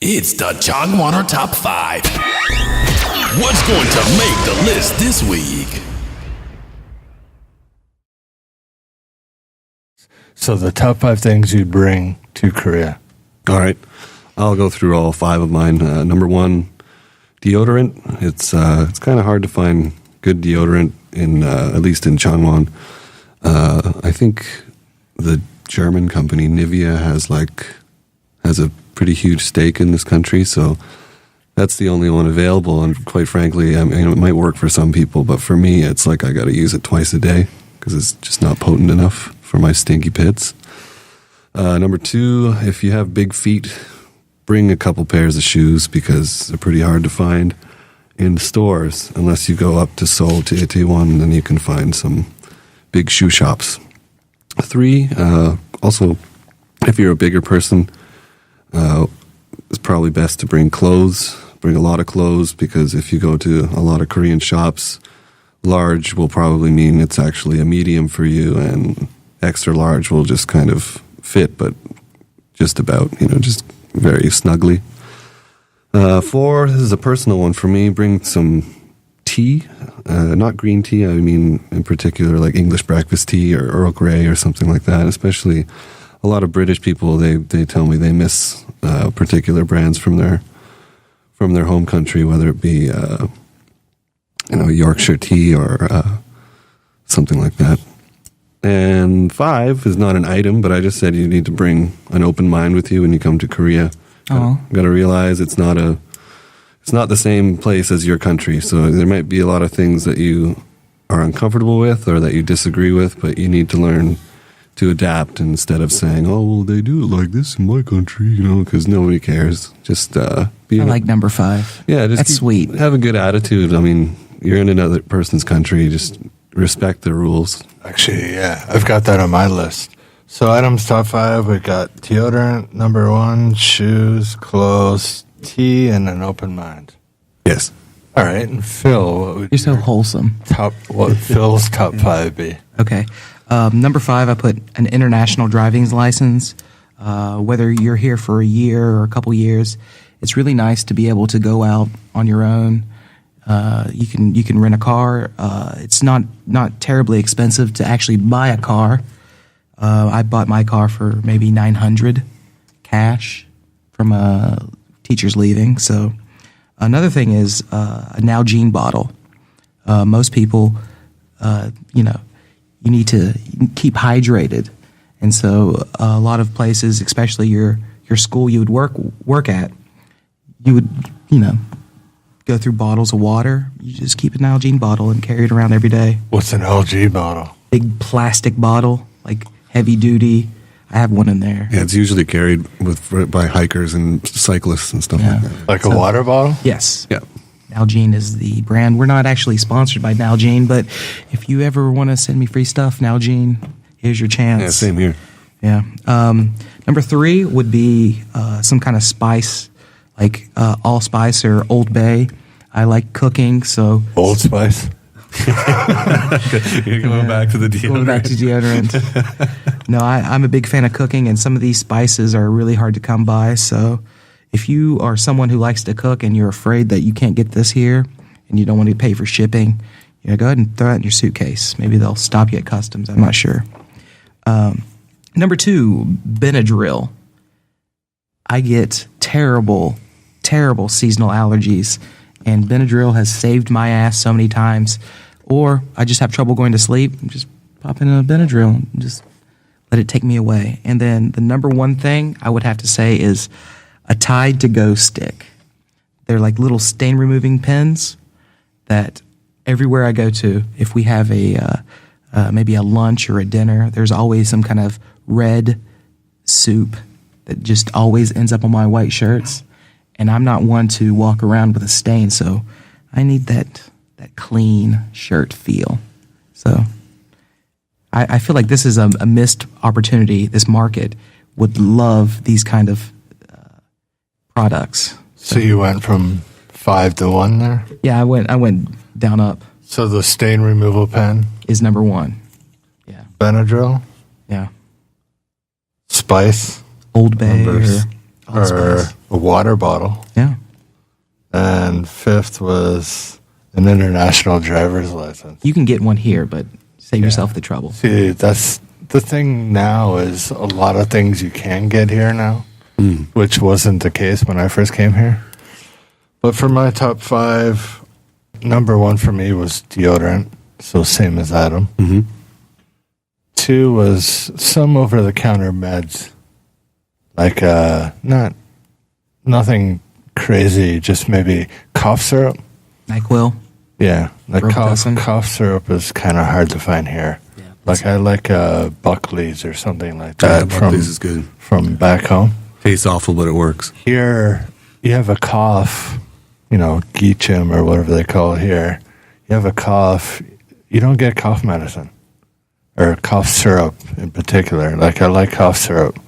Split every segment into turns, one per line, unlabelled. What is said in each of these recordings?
It's the Changwoner Top 5. What's going to make the list this week?
So the top 5 things you'd bring to Korea.
All right. I'll go through all 5 of mine. Number 1, deodorant. It's kind of hard to find good deodorant in at least in Changwon. I think the German company Nivea has a pretty huge stake in this country, so that's the only one available. And quite frankly, I mean, it might work for some people, but for me, it's like I got to use it twice a day because it's just not potent enough for my stinky pits. Number 2, if you have big feet, bring a couple pairs of shoes because they're pretty hard to find in stores. Unless you go up to Seoul, to Itaewon, then you can find some big shoe shops. 3, also, if you're a bigger person, it's probably best to bring clothes. Bring a lot of clothes because if you go to a lot of Korean shops, large will probably mean it's actually a medium for you, and extra large will just kind of fit, but just about, just very snugly. 4, this is a personal one for me. Bring some tea, not green tea. I mean, in particular, like English breakfast tea or Earl Grey or something like that. Especially a lot of British people, they tell me they miss particular brands from their home country, whether it be Yorkshire tea or something like that. And 5 is not an item, but I just said you need to bring an open mind with you when you come to Korea. Got to realize it's not the same place as your country, so there might be a lot of things that you are uncomfortable with or that you disagree with, but you need to learn to adapt instead of saying, "Oh, well, they do it like this in my country," because nobody cares. Just be.
I like number 5.
Yeah,
that's sweet.
Have a good attitude. I mean, you're in another person's country. Just respect the rules.
Actually, yeah, I've got that on my list. So items top 5, we got deodorant, number 1, shoes, clothes, tea, and an open mind.
Yes.
All right, and Phil, what would
You're so wholesome.
What Phil's top 5 be?
Okay. Number 5, I put an international driving license. Whether you're here for a year or a couple years, it's really nice to be able to go out on your own. You can rent a car. It's not terribly expensive to actually buy a car. I bought my car for maybe $900 cash from teachers leaving. So another thing is a Nalgene bottle. Most people, you need to keep hydrated, and so a lot of places, especially your school you would work at, you would go through bottles of water. You just keep an Nalgene bottle and carry it around every day.
What's an LG bottle?
Big plastic bottle, like heavy duty. I have one in there.
Yeah, it's usually carried by hikers and cyclists and stuff like that.
Like a water bottle?
Yes.
Yeah.
Nalgene is the brand. We're not actually sponsored by Nalgene, but if you ever want to send me free stuff, Nalgene, here's your chance.
Yeah, same here.
Yeah. Number 3 would be some kind of spice, like allspice or Old Bay. I like cooking, so
Old Spice.
You're going back to the deodorant.
Going back to deodorant. No, I'm a big fan of cooking, and some of these spices are really hard to come by. So if you are someone who likes to cook and you're afraid that you can't get this here and you don't want to pay for shipping, go ahead and throw it in your suitcase. Maybe they'll stop you at customs. I'm not sure. Number 2, Benadryl. I get terrible seasonal allergies, and Benadryl has saved my ass so many times. Or I just have trouble going to sleep, just pop in a Benadryl and just let it take me away. And then the number 1 thing I would have to say is a Tide to Go stick. They're like little stain removing pens that everywhere I go to, if we have maybe a lunch or a dinner, there's always some kind of red soup that just always ends up on my white shirts. And I'm not one to walk around with a stain, so I need that clean shirt feel. So I feel like this is a missed opportunity. This market would love these kind of products.
So you went from 5 to 1 there?
Yeah, I went down up.
So the stain removal pen
is number 1. Yeah.
Benadryl?
Yeah.
Spice?
Old Bay.
or a water bottle.
Yeah.
And fifth was an international driver's license.
You can get one here, but save yourself the trouble.
See, that's the thing now is a lot of things you can get here now, which wasn't the case when I first came here. But for my top 5, number 1 for me was deodorant, so same as Adam. 2 was some over-the-counter meds, like nothing crazy, just maybe cough syrup.
NyQuil.
Yeah, like
Robitussin.
cough syrup is kind of hard to find here.
Yeah.
Like I like Buckley's or something like
Yeah,
that
Buckley's is good.
from back home.
Tastes awful, but it works.
Here, you have a cough, Geechim or whatever they call it here. You have a cough, you don't get cough medicine or cough syrup in particular. Like I like cough syrup.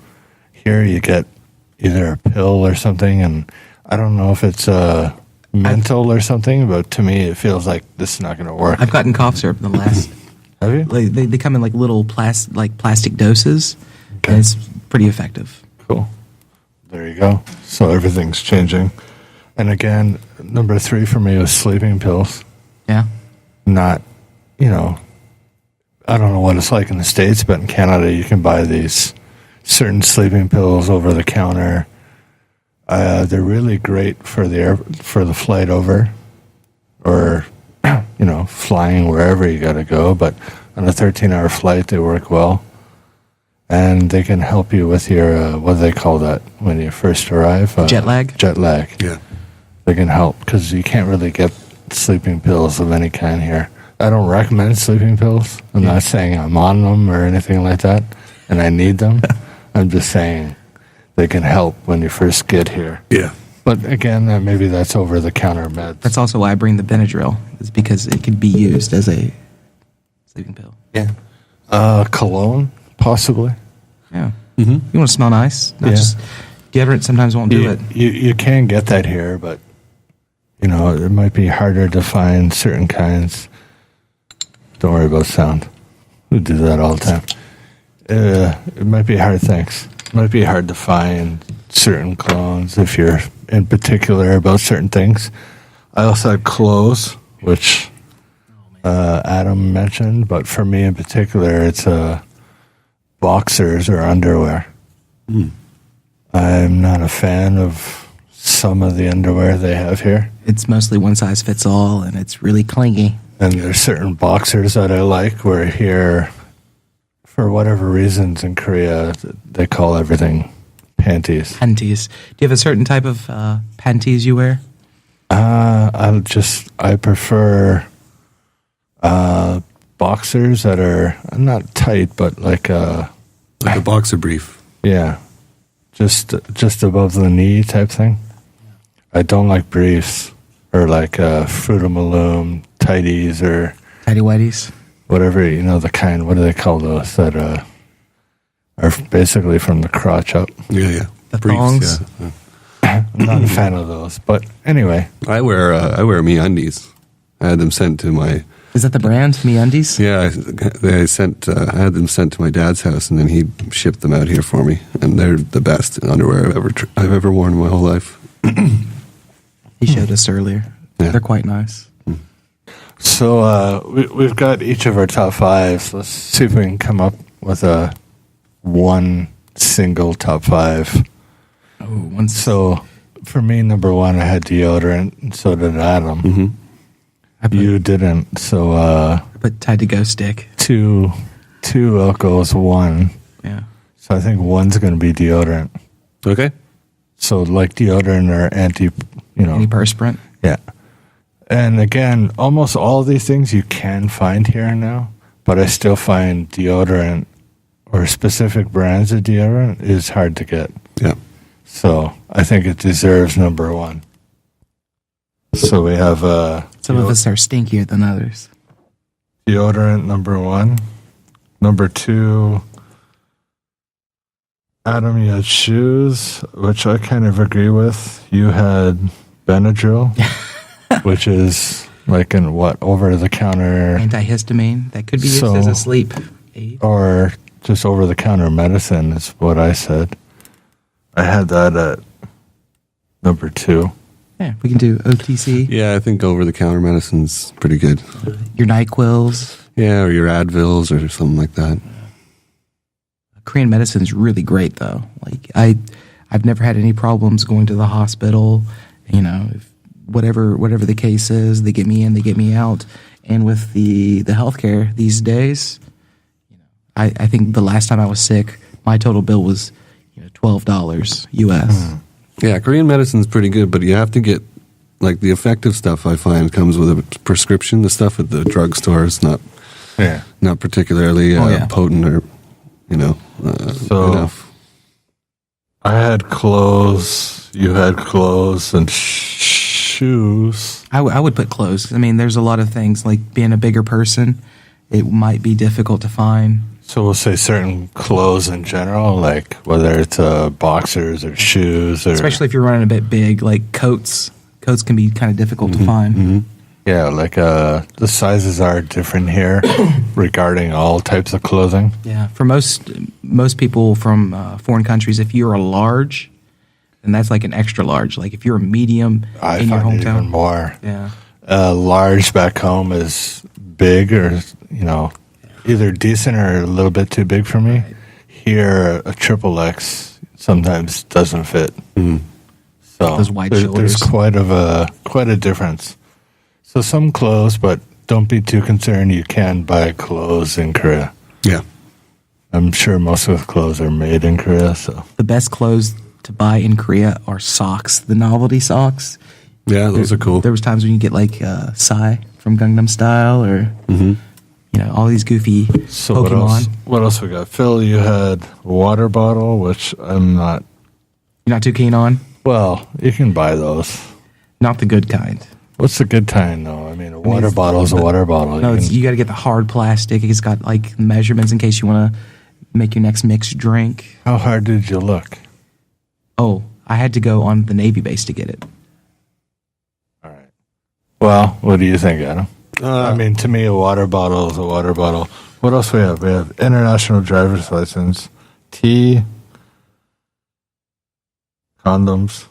Here you get either a pill or something, and I don't know if it's mental or something, but to me it feels like this is not going to work.
I've gotten cough syrup in the last.
Have you?
They come in like little plastic doses, and it's pretty effective.
Cool. There you go. So everything's changing. And again, number 3 for me was sleeping pills.
Yeah.
Not, I don't know what it's like in the States, but in Canada you can buy these certain sleeping pills over the counter. They're really great for the flight over, or flying wherever you got to go. But on a 13-hour flight, they work well, and they can help you with your what do they call that when you first arrive?
Jet lag.
Jet lag.
Yeah.
They can help because you can't really get sleeping pills of any kind here. I don't recommend sleeping pills. I'm not saying I'm on them or anything like that, and I need them. I'm just saying they can help when you first get here.
Yeah.
But again, maybe that's over-the-counter meds.
That's also why I bring the Benadryl, is because it could be used as a sleeping pill.
Yeah. Cologne, possibly.
Yeah. You want to smell nice, not just deodorant. Sometimes won't do it.
You can get that here, but it might be harder to find certain kinds. Don't worry about sound. We do that all the time. It might be hard. Thanks. It might be hard to find certain clones if you're in particular about certain things. I also had clothes, which Adam mentioned, but for me in particular, it's boxers or underwear. I'm not a fan of some of the underwear they have here.
It's mostly one size fits all, and it's really clingy.
And there's certain boxers that I like, where here, for whatever reasons in Korea, they call everything panties.
Panties. Do you have a certain type of panties you wear?
I prefer boxers that are not tight, but like
a boxer brief.
Yeah, just above the knee type thing. I don't like briefs or like Fruit of the Loom tighties or
Tighty whities.
whatever, the kind. What do they call those that are basically from the crotch up?
Yeah.
The thongs.
Yeah.
I'm not a fan of those, but anyway.
I wear MeUndies. I had them sent to my.
Is that the brand, MeUndies?
Yeah, I had them sent to my dad's house, and then he shipped them out here for me, and they're the best underwear I've ever worn in my whole life.
He showed us earlier.
Yeah.
They're quite nice.
So we've got each of our top 5s. Let's see if we can come up with one single top 5.
Oh,
So for me, number 1, I had deodorant, and so did Adam. You didn't. So
I put Tide to Go stick.
2 goes 1.
Yeah.
So I think 1's going to be deodorant.
Okay.
So like deodorant or
Antiperspirant.
Yeah. And again, almost all of these things you can find here now, but I still find deodorant or specific brands of deodorant is hard to get.
Yeah.
So I think it deserves number 1. So we have
Some of us are stinkier than others.
deodorant, number 1. Number 2, Adam, you had shoes, which I kind of agree with. You had Benadryl, which is like an over-the-counter
Antihistamine. That could be used
So-
as a sleep aid.
or just over-the-counter medicine is what I said. I had that at number 2.
Yeah, we can do OTC.
Yeah, I think over-the-counter medicine's pretty good.
Your NyQuils.
Yeah, or your Advils or something like that.
Korean medicine's really great, though. Like I've never had any problems going to the hospital. You know, whatever the case is, they get me in, they get me out. And with the healthcare these days, you know, I think the last time I was sick, my total bill was $12 US.
Yeah, Korean medicine's pretty good, but you have to get, like, the effective stuff I find comes with a prescription. The stuff at the drugstore is not particularly potent or, enough.
I had clothes, you had clothes, and shoes.
I would put clothes. I mean, there's a lot of things, like being a bigger person, it might be difficult to find.
So we'll say certain clothes in general, like whether it's boxers or shoes, or
especially if you're running a bit big, like coats. Coats can be kind of difficult to find.
Mm-hmm.
Yeah, like the sizes are different here regarding all types of clothing.
Yeah, for most people from foreign countries, if you're a large, then that's like an extra large. Like if you're a medium in your hometown,
even more.
Yeah,
large back home is big, or either decent or a little bit too big for me.
Right.
Here, a triple X sometimes doesn't fit. So
those wide shoulders.
There's quite a difference. So some clothes, but don't be too concerned. You can buy clothes in Korea.
Yeah.
I'm sure most of the clothes are made in Korea. So
the best clothes to buy in Korea are socks, the novelty socks.
Yeah, those are cool.
There was times when you get like Psy from Gangnam Style, or all these goofy
so
Pokemon.
What else we got? Phil, you had a water bottle, which I'm not.
You're not too keen on?
Well, you can buy those.
Not the good kind.
What's the good kind, though? I mean, a water bottle is a water bottle.
No, you got to get the hard plastic. It's got like measurements in case you want to make your next mixed drink.
How hard did you look?
Oh, I had to go on the Navy base to get it.
All right. Well, what do you think, Adam? I mean, to me, a water bottle is a water bottle. What else we have? We have international driver's license, tea, condoms,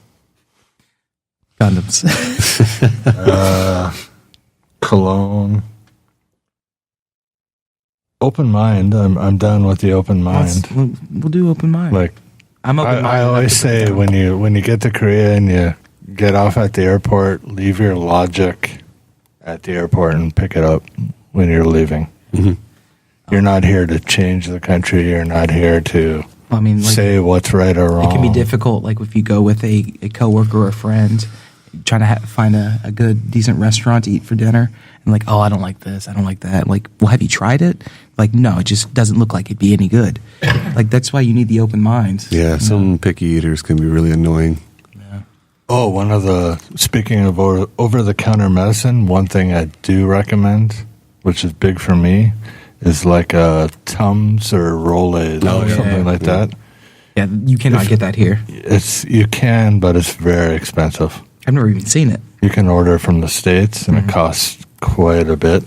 cologne, open mind. I'm down with the open mind.
We'll do open mind.
Like
I'm open mind.
I always say when you get to Korea and you get off at the airport, leave your logic at the airport and pick it up when you're leaving. Mm-hmm. You're not here to change the country. You're not here to say what's right or wrong.
It can be difficult, like if you go with a coworker or a friend, trying to find a good, decent restaurant to eat for dinner, and like, oh, I don't like this, I don't like that. Like, well, have you tried it? Like, no, it just doesn't look like it'd be any good. Like, that's why you need the open mind.
Yeah, some picky eaters can be really annoying.
Yeah.
Oh, speaking of over-the-counter medicine, one thing I do recommend, which is big for me, is like Tums or Rolaids or something like that.
Yeah, you cannot get that here.
You can, but it's very expensive.
I've never even seen it.
You can order from the States, and it costs quite a bit.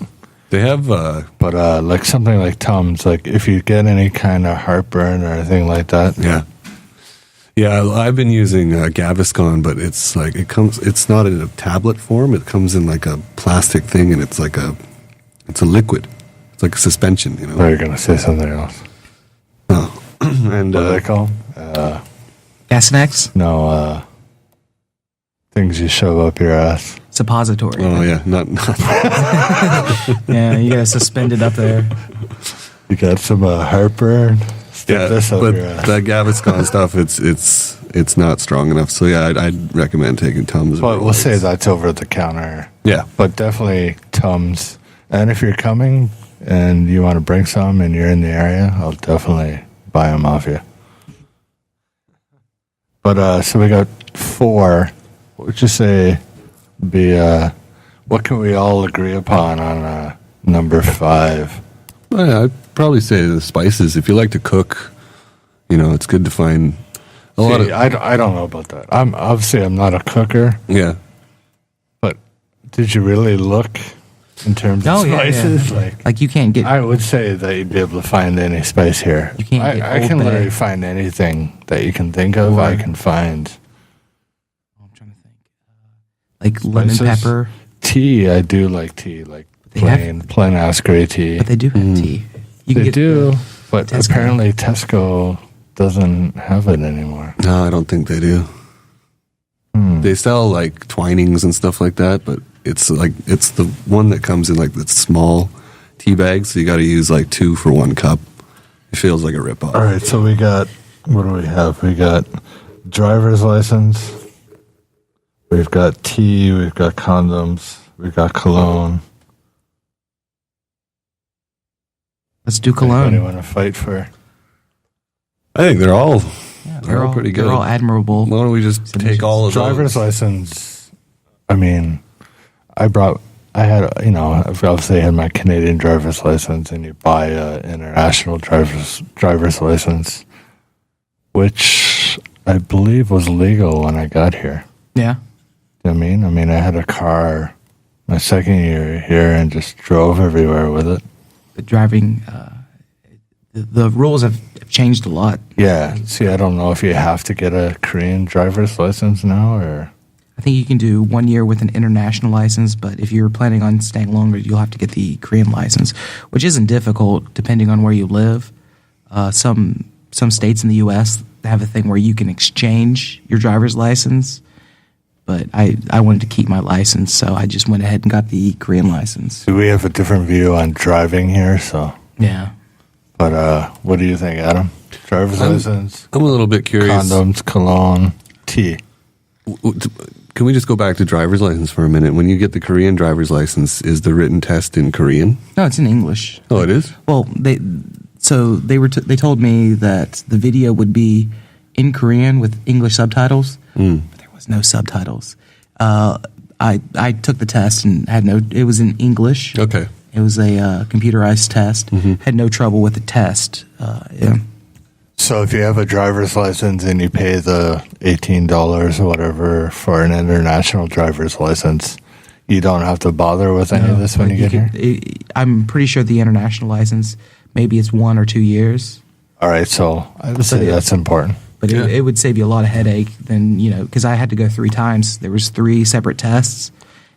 They have,
but like something like Tums, like if you get any kind of heartburn or anything like that.
Yeah, I've been using Gaviscon, but it's like it's not in a tablet form. It comes in like a plastic thing, and it's a liquid. It's like a suspension, you know.
Or you're going to say something else.
Oh. And
what do they call?
Gassinex?
No, things you shove up your ass.
Suppository.
Oh, yeah, not.
Yeah, you got to suspend it up there.
You got some heartburn? Stick this up
but
your ass.
that Gaviscon stuff, it's not strong enough. So yeah, I'd recommend taking Tums.
But we'll say that's over the counter.
Yeah,
but definitely Tums. And if you're coming and you want to bring some and you're in the area, I'll definitely buy them off you. But so we got 4. What would you say what can we all agree upon on number 5?
well, yeah, I'd probably say the spices. If you like to cook, it's good to find a lot of.
I don't know about that. I'm not a cooker.
Yeah,
but did you really look in terms of spices?
Yeah. Like you can't get.
I would say that you'd be able to find any spice here.
You can't.
I can literally find anything that you can think of. I can find.
trying to think. Like lemon
Spices?
pepper.
Tea, I do like tea, like plain ass gray tea.
But they do have tea. You
They do, but
Tesco.
apparently Tesco doesn't have it anymore.
No, I don't think they do. They sell like Twinings and stuff like that, but it's the one that comes in like the small tea bags, so you got to use like 2 for 1 cup. It feels like a ripoff.
All right, so we got, what do we have? We got driver's license, we've got tea, we've got condoms, we've got cologne.
Let's do cologne.
Anybody want to fight for?
I think they're all
They're all
pretty good.
They're all admirable.
Why don't we just take all of
Driver's
those?
license, I mean, I had, I've obviously had my Canadian driver's license, and you buy an international driver's license, which I believe was legal when I got here.
Yeah.
You know what I mean, I had a car my second year here and just drove everywhere with it.
The driving, the rules have changed a lot.
Yeah. See, I don't know if you have to get a Korean driver's license now, or
I think you can do 1 year with an international license, but if you're planning on staying longer, you'll have to get the Korean license, which isn't difficult depending on where you live. Some states in the U.S. have a thing where you can exchange your driver's license, but I wanted to keep my license, so I just went ahead and got the Korean license.
do we have a different view on driving here? So,
Yeah.
but what do you think, Adam? Driver's license,
I'm a little bit curious.
condoms, cologne, tea.
Can we just go back to driver's license for a minute? When you get the Korean driver's license, is the written test in Korean?
No, it's in English.
Oh, it is?
Well, they told me that the video would be in Korean with English subtitles, but there was no subtitles. I took the test and it was in English.
Okay.
It was a computerized test. Had no trouble with the test. Yeah.
So if you have a driver's license and you pay the $18 or whatever for an international driver's license, you don't have to bother with any of this when you get here?
I'm pretty sure the international license, maybe it's 1 or 2 years.
All right, so I would say that's important.
But it would save you a lot of headache than, because I had to go 3 times. There was 3 separate tests,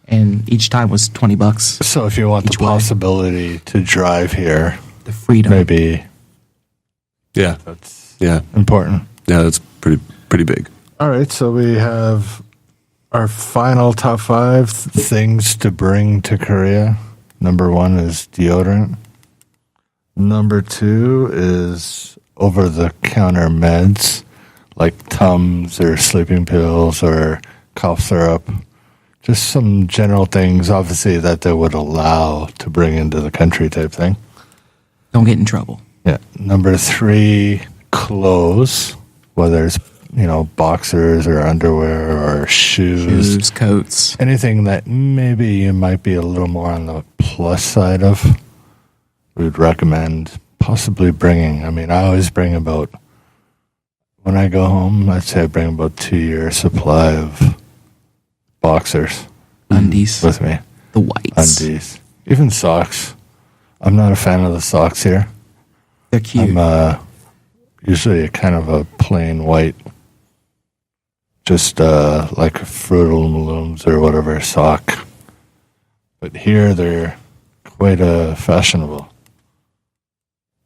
and each time was $20.
So if you want the
Each way.
possibility to drive here,
The freedom.
maybe
Yeah.
that's
Yeah.
important.
Yeah, that's pretty big.
All right, so we have our final top 5 things to bring to Korea. Number 1 is deodorant. Number 2 is over-the-counter meds, like Tums or sleeping pills or cough syrup. Just some general things, obviously, that they would allow to bring into the country type thing.
Don't get in trouble.
Yeah. Number 3, clothes, whether it's, boxers or underwear or shoes.
Coats.
Anything that maybe you might be a little more on the plus side of, we would recommend possibly bringing. I always bring about, when I go home, I'd say I bring about 2 years supply of boxers
Undies.
with me.
The whites.
Undies. Even socks. I'm not a fan of the socks here.
They're cute.
I'm usually a kind of a plain white, just like Fruit of the Looms or whatever sock. But here they're quite fashionable.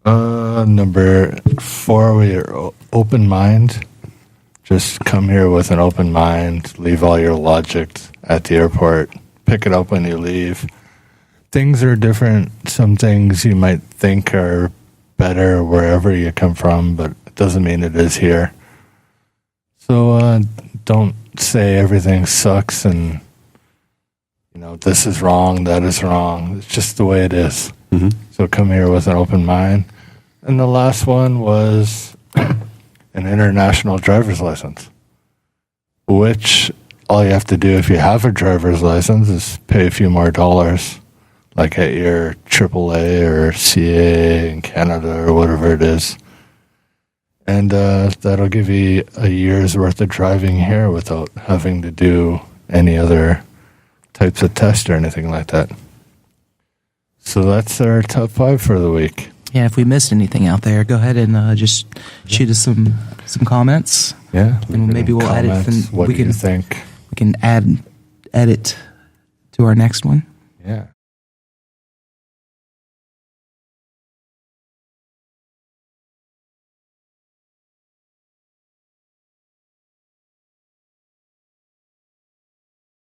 Number 4, we are open mind. Just come here with an open mind. Leave all your logic at the airport. Pick it up when you leave. Things are different. Some things you might think are better wherever you come from, but it doesn't mean it is here. So don't say everything sucks and this is wrong, that is wrong. It's just the way it is.
Mm-hmm.
So come here with an open mind. And the last one was an international driver's license, which all you have to do if you have a driver's license is pay a few more dollars, like at your AAA or CA in Canada or whatever it is. And that'll give you a year's worth of driving here without having to do any other types of tests or anything like that. So that's our top 5 for the week.
Yeah, if we missed anything out there, go ahead and just shoot us some comments.
Yeah.
And maybe we'll edit
Comments,
them.
What
We
do you
can-
think?
we can add it to our next one.
Yeah.